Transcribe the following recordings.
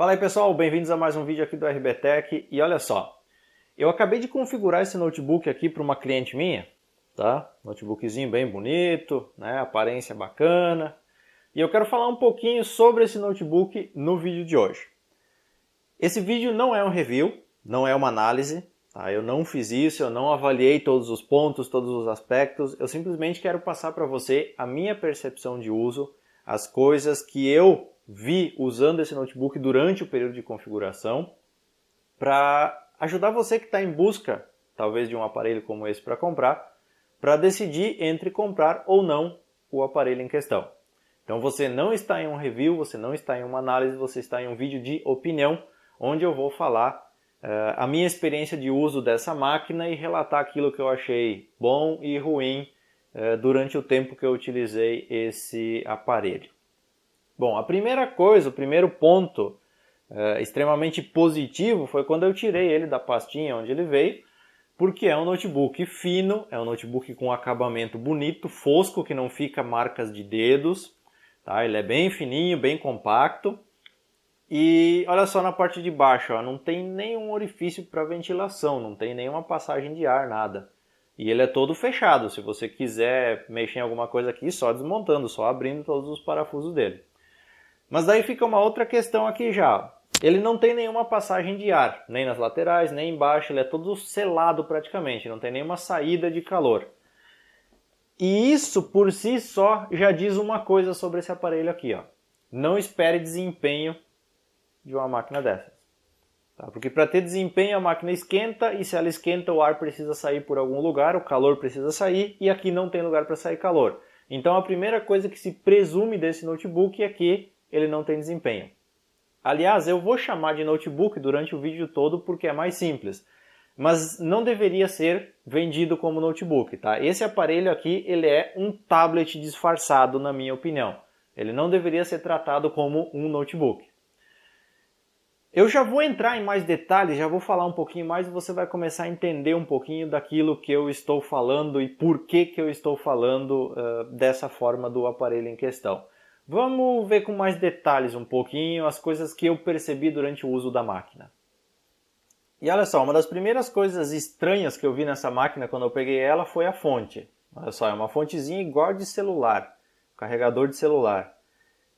Fala aí pessoal, bem-vindos a mais um vídeo aqui do RBTech e olha só, eu acabei de configurar esse notebook aqui para uma cliente minha, tá? Notebookzinho bem bonito, né? Aparência bacana, e eu quero falar um pouquinho sobre esse notebook no vídeo de hoje. Esse vídeo não é um review, não é uma análise, tá? Eu não fiz isso, eu não avaliei todos os pontos, todos os aspectos, eu simplesmente quero passar para você a minha percepção de uso, as coisas que eu vi usando esse notebook durante o período de configuração para ajudar você que está em busca, talvez, de um aparelho como esse para comprar, para decidir entre comprar ou não o aparelho em questão. Então você não está em um review, você não está em uma análise, você está em um vídeo de opinião, onde eu vou falar a minha experiência de uso dessa máquina e relatar aquilo que eu achei bom e ruim durante o tempo que eu utilizei esse aparelho. Bom, a primeira coisa, o primeiro ponto extremamente positivo foi quando eu tirei ele da pastinha onde ele veio, porque é um notebook fino, é um notebook com acabamento bonito, fosco, que não fica marcas de dedos, tá? Ele é bem fininho, bem compacto. E olha só na parte de baixo, ó, não tem nenhum orifício para ventilação, não tem nenhuma passagem de ar, nada. E ele é todo fechado, se você quiser mexer em alguma coisa aqui, só desmontando, só abrindo todos os parafusos dele. Mas daí fica uma outra questão aqui já. Ele não tem nenhuma passagem de ar, nem nas laterais, nem embaixo, ele é todo selado praticamente, não tem nenhuma saída de calor. E isso por si só já diz uma coisa sobre esse aparelho aqui, ó. Não espere desempenho de uma máquina dessas. Tá? Porque para ter desempenho a máquina esquenta, e se ela esquenta o ar precisa sair por algum lugar, o calor precisa sair, e aqui não tem lugar para sair calor. Então a primeira coisa que se presume desse notebook é que ele não tem desempenho. Aliás, eu vou chamar de notebook durante o vídeo todo porque é mais simples. Mas não deveria ser vendido como notebook, tá? Esse aparelho aqui, ele é um tablet disfarçado, na minha opinião. Ele não deveria ser tratado como um notebook. Eu já vou entrar em mais detalhes, já vou falar um pouquinho mais e você vai começar a entender um pouquinho daquilo que eu estou falando e por que eu estou falando dessa forma do aparelho em questão. Vamos ver com mais detalhes um pouquinho as coisas que eu percebi durante o uso da máquina. E olha só, uma das primeiras coisas estranhas que eu vi nessa máquina quando eu peguei ela foi a fonte. Olha só, é uma fontezinha igual de celular, carregador de celular.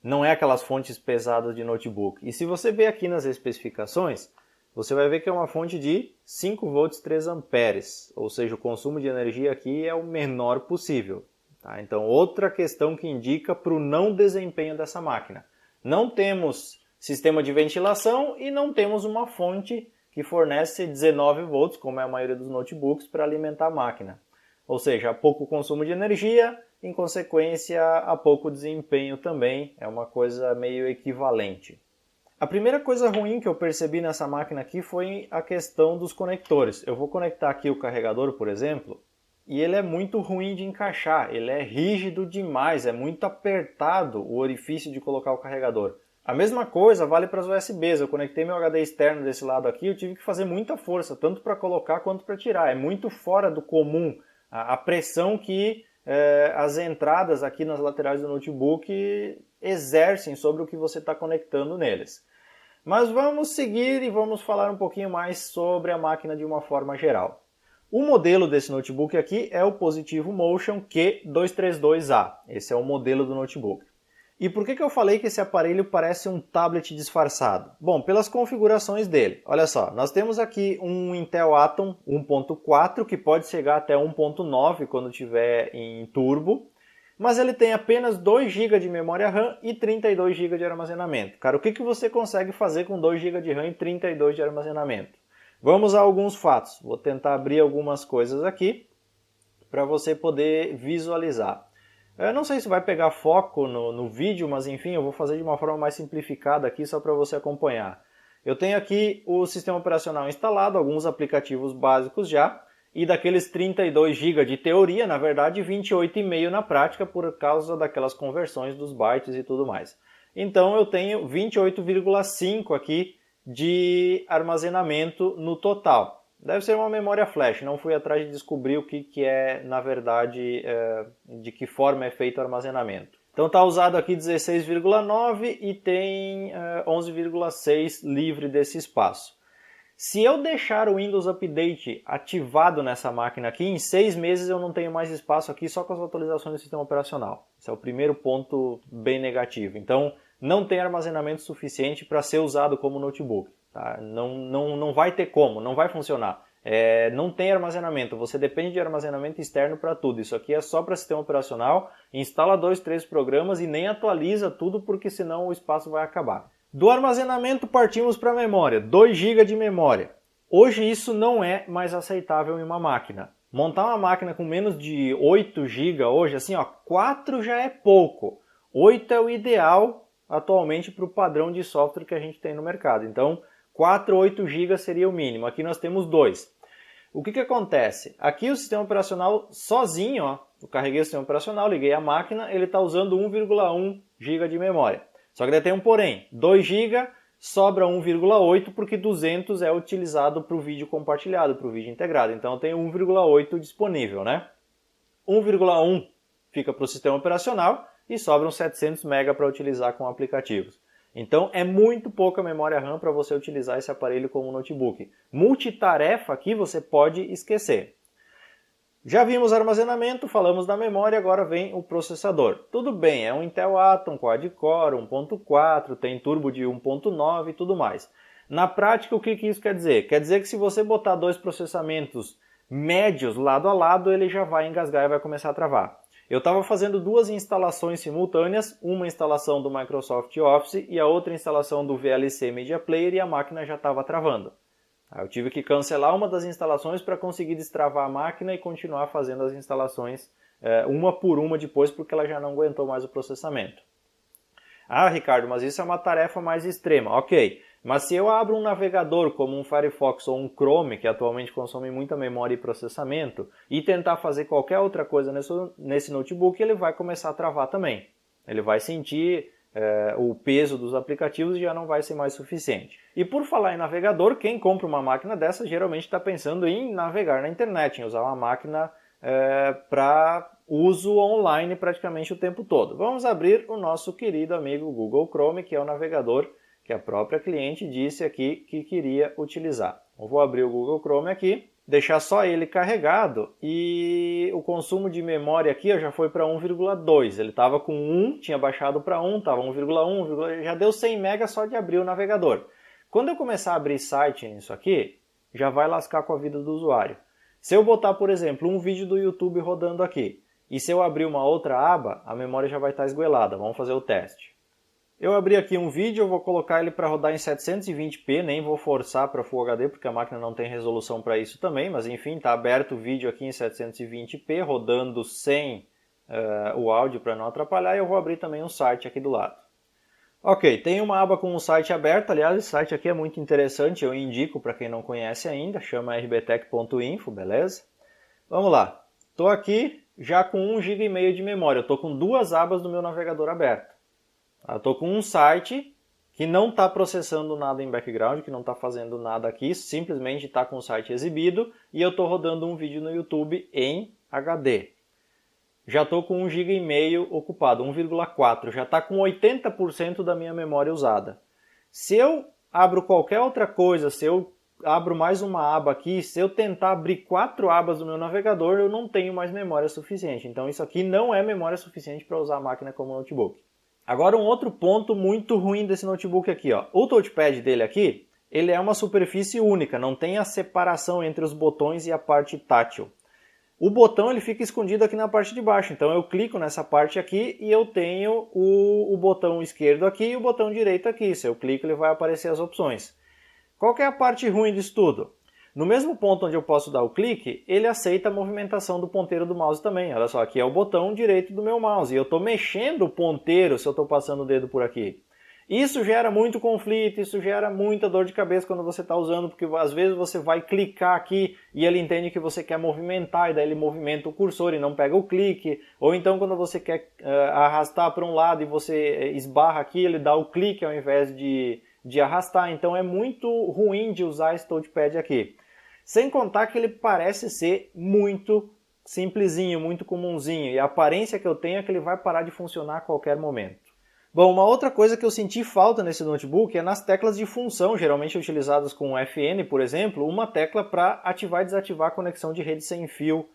Não é aquelas fontes pesadas de notebook. E se você ver aqui nas especificações, você vai ver que é uma fonte de 5 volts 3 amperes, ou seja, o consumo de energia aqui é o menor possível. Tá? Então, outra questão que indica para o não desempenho dessa máquina. Não temos sistema de ventilação e não temos uma fonte que fornece 19 volts, como é a maioria dos notebooks, para alimentar a máquina. Ou seja, há pouco consumo de energia, em consequência, há pouco desempenho também. É uma coisa meio equivalente. A primeira coisa ruim que eu percebi nessa máquina aqui foi a questão dos conectores. Eu vou conectar aqui o carregador, por exemplo, e ele é muito ruim de encaixar, ele é rígido demais, é muito apertado o orifício de colocar o carregador. A mesma coisa vale para as USBs, eu conectei meu HD externo desse lado aqui, eu tive que fazer muita força, tanto para colocar quanto para tirar. É muito fora do comum a pressão que as entradas aqui nas laterais do notebook exercem sobre o que você está conectando neles. Mas vamos seguir e vamos falar um pouquinho mais sobre a máquina de uma forma geral. O modelo desse notebook aqui é o Positivo Motion Q232A. Esse é o modelo do notebook. E por que eu falei que esse aparelho parece um tablet disfarçado? Bom, pelas configurações dele. Olha só, nós temos aqui um Intel Atom 1.4 que pode chegar até 1.9 quando estiver em turbo, mas ele tem apenas 2 GB de memória RAM e 32 GB de armazenamento. Cara, o que você consegue fazer com 2 GB de RAM e 32 de armazenamento? Vamos a alguns fatos. Vou tentar abrir algumas coisas aqui para você poder visualizar. Eu não sei se vai pegar foco no vídeo, mas enfim, eu vou fazer de uma forma mais simplificada aqui só para você acompanhar. Eu tenho aqui o sistema operacional instalado, alguns aplicativos básicos já, e daqueles 32 GB de teoria, na verdade 28,5 na prática por causa daquelas conversões dos bytes e tudo mais. Então eu tenho 28,5 aqui de armazenamento no total. Deve ser uma memória flash, não fui atrás de descobrir o que é, na verdade, de que forma é feito o armazenamento. Então está usado aqui 16,9 e tem 11,6 livre desse espaço. Se eu deixar o Windows Update ativado nessa máquina aqui, em 6 meses eu não tenho mais espaço aqui só com as atualizações do sistema operacional. Esse é o primeiro ponto bem negativo. Então não tem armazenamento suficiente para ser usado como notebook. Tá? Não vai ter como, não vai funcionar. Não tem armazenamento, você depende de armazenamento externo para tudo. Isso aqui é só para sistema operacional, instala 2, 3 programas e nem atualiza tudo porque senão o espaço vai acabar. Do armazenamento partimos para a memória, 2 GB de memória. Hoje isso não é mais aceitável em uma máquina. Montar uma máquina com menos de 8 GB hoje, assim, 4 já é pouco. 8 é o ideal atualmente para o padrão de software que a gente tem no mercado. Então 4, 8 GB seria o mínimo. Aqui nós temos 2. O que acontece? Aqui o sistema operacional sozinho, eu carreguei o sistema operacional, liguei a máquina, ele está usando 1,1 GB de memória. Só que daí tem um porém, 2 GB sobra 1,8 porque 200 é utilizado para o vídeo compartilhado, para o vídeo integrado. Então eu tenho 1,8 disponível, né? 1,1 fica para o sistema operacional e sobram 700 MB para utilizar com aplicativos. Então é muito pouca memória RAM para você utilizar esse aparelho como notebook. Multitarefa aqui você pode esquecer. Já vimos armazenamento, falamos da memória, agora vem o processador. Tudo bem, é um Intel Atom, quad-core, 1.4, tem turbo de 1.9 e tudo mais. Na prática, o que isso quer dizer? Quer dizer que se você botar 2 processamentos médios lado a lado, ele já vai engasgar e vai começar a travar. Eu estava fazendo 2 instalações simultâneas, uma instalação do Microsoft Office e a outra instalação do VLC Media Player e a máquina já estava travando. Eu tive que cancelar uma das instalações para conseguir destravar a máquina e continuar fazendo as instalações uma por uma depois porque ela já não aguentou mais o processamento. Ah, Ricardo, mas isso é uma tarefa mais extrema. Ok, mas se eu abro um navegador como um Firefox ou um Chrome, que atualmente consome muita memória e processamento, e tentar fazer qualquer outra coisa nesse notebook, ele vai começar a travar também. Ele vai sentir o peso dos aplicativos e já não vai ser mais suficiente. E por falar em navegador, quem compra uma máquina dessa geralmente está pensando em navegar na internet, em usar uma máquina para uso online praticamente o tempo todo. Vamos abrir o nosso querido amigo Google Chrome, que é o navegador que a própria cliente disse aqui que queria utilizar. Eu vou abrir o Google Chrome aqui, deixar só ele carregado e o consumo de memória aqui já foi para 1,2. Ele estava com 1, tinha baixado para 1, estava 1,1, já deu 100 MB só de abrir o navegador. Quando eu começar a abrir site nisso aqui, já vai lascar com a vida do usuário. Se eu botar, por exemplo, um vídeo do YouTube rodando aqui, e se eu abrir uma outra aba, a memória já vai estar esgoelada. Vamos fazer o teste. Eu abri aqui um vídeo, eu vou colocar ele para rodar em 720p, nem vou forçar para Full HD, porque a máquina não tem resolução para isso também, mas enfim, está aberto o vídeo aqui em 720p, rodando sem o áudio para não atrapalhar, e eu vou abrir também um site aqui do lado. Ok, tem uma aba com um site aberto, aliás, esse site aqui é muito interessante, eu indico para quem não conhece ainda, chama rbtech.info, beleza? Vamos lá, estou aqui já com 1,5 GB de memória, eu estou com 2 abas do meu navegador aberto. Eu estou com um site que não está processando nada em background, que não está fazendo nada aqui, simplesmente está com o site exibido e eu estou rodando um vídeo no YouTube em HD. Já estou com 1,5 GB ocupado, 1,4, já está com 80% da minha memória usada. Se eu abro qualquer outra coisa, se eu abro mais uma aba aqui, se eu tentar abrir 4 abas do meu navegador, eu não tenho mais memória suficiente. Então isso aqui não é memória suficiente para usar a máquina como notebook. Agora um outro ponto muito ruim desse notebook aqui, ó. O touchpad dele aqui, ele é uma superfície única, não tem a separação entre os botões e a parte tátil. O botão ele fica escondido aqui na parte de baixo, então eu clico nessa parte aqui e eu tenho o botão esquerdo aqui e o botão direito aqui. Se eu clico ele vai aparecer as opções. Qual que é a parte ruim disso tudo? No mesmo ponto onde eu posso dar o clique, ele aceita a movimentação do ponteiro do mouse também. Olha só, aqui é o botão direito do meu mouse e eu estou mexendo o ponteiro se eu estou passando o dedo por aqui. Isso gera muito conflito, isso gera muita dor de cabeça quando você está usando, porque às vezes você vai clicar aqui e ele entende que você quer movimentar e daí ele movimenta o cursor e não pega o clique. Ou então quando você quer arrastar para um lado e você esbarra aqui, ele dá o clique ao invés de arrastar. Então é muito ruim de usar esse touchpad aqui. Sem contar que ele parece ser muito simplesinho, muito comumzinho, e a aparência que eu tenho é que ele vai parar de funcionar a qualquer momento. Bom, uma outra coisa que eu senti falta nesse notebook é nas teclas de função, geralmente utilizadas com FN, por exemplo, uma tecla para ativar e desativar a conexão de rede sem fio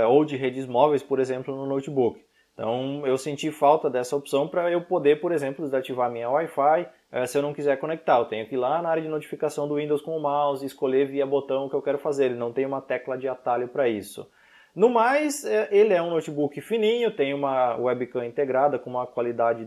ou de redes móveis, por exemplo, no notebook. Então eu senti falta dessa opção para eu poder, por exemplo, desativar minha Wi-Fi se eu não quiser conectar. Eu tenho que ir lá na área de notificação do Windows com o mouse e escolher via botão o que eu quero fazer. Ele não tem uma tecla de atalho para isso. No mais, ele é um notebook fininho, tem uma webcam integrada com uma qualidade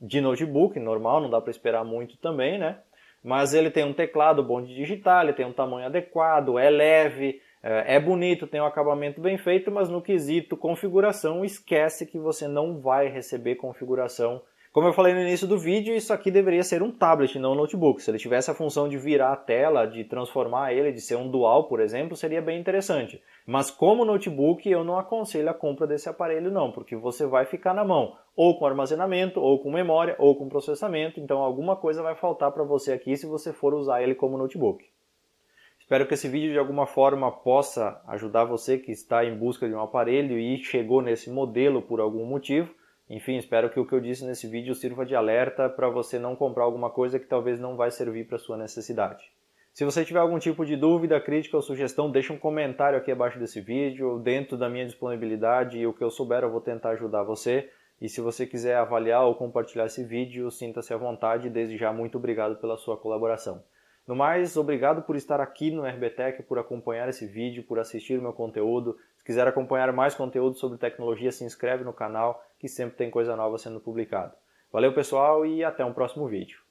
de notebook normal, não dá para esperar muito também, né? Mas ele tem um teclado bom de digitar, ele tem um tamanho adequado, é leve, é bonito, tem um acabamento bem feito, mas no quesito configuração, esquece que você não vai receber configuração. Como eu falei no início do vídeo, isso aqui deveria ser um tablet, não um notebook. Se ele tivesse a função de virar a tela, de transformar ele, de ser um dual, por exemplo, seria bem interessante. Mas como notebook, eu não aconselho a compra desse aparelho não, porque você vai ficar na mão, ou com armazenamento, ou com memória, ou com processamento, então alguma coisa vai faltar para você aqui se você for usar ele como notebook. Espero que esse vídeo de alguma forma possa ajudar você que está em busca de um aparelho e chegou nesse modelo por algum motivo. Enfim, espero que o que eu disse nesse vídeo sirva de alerta para você não comprar alguma coisa que talvez não vai servir para a sua necessidade. Se você tiver algum tipo de dúvida, crítica ou sugestão, deixe um comentário aqui abaixo desse vídeo, dentro da minha disponibilidade, e o que eu souber eu vou tentar ajudar você. E se você quiser avaliar ou compartilhar esse vídeo, sinta-se à vontade e desde já muito obrigado pela sua colaboração. No mais, obrigado por estar aqui no RBTech, por acompanhar esse vídeo, por assistir o meu conteúdo. Se quiser acompanhar mais conteúdo sobre tecnologia, se inscreve no canal, que sempre tem coisa nova sendo publicada. Valeu pessoal e até um próximo vídeo.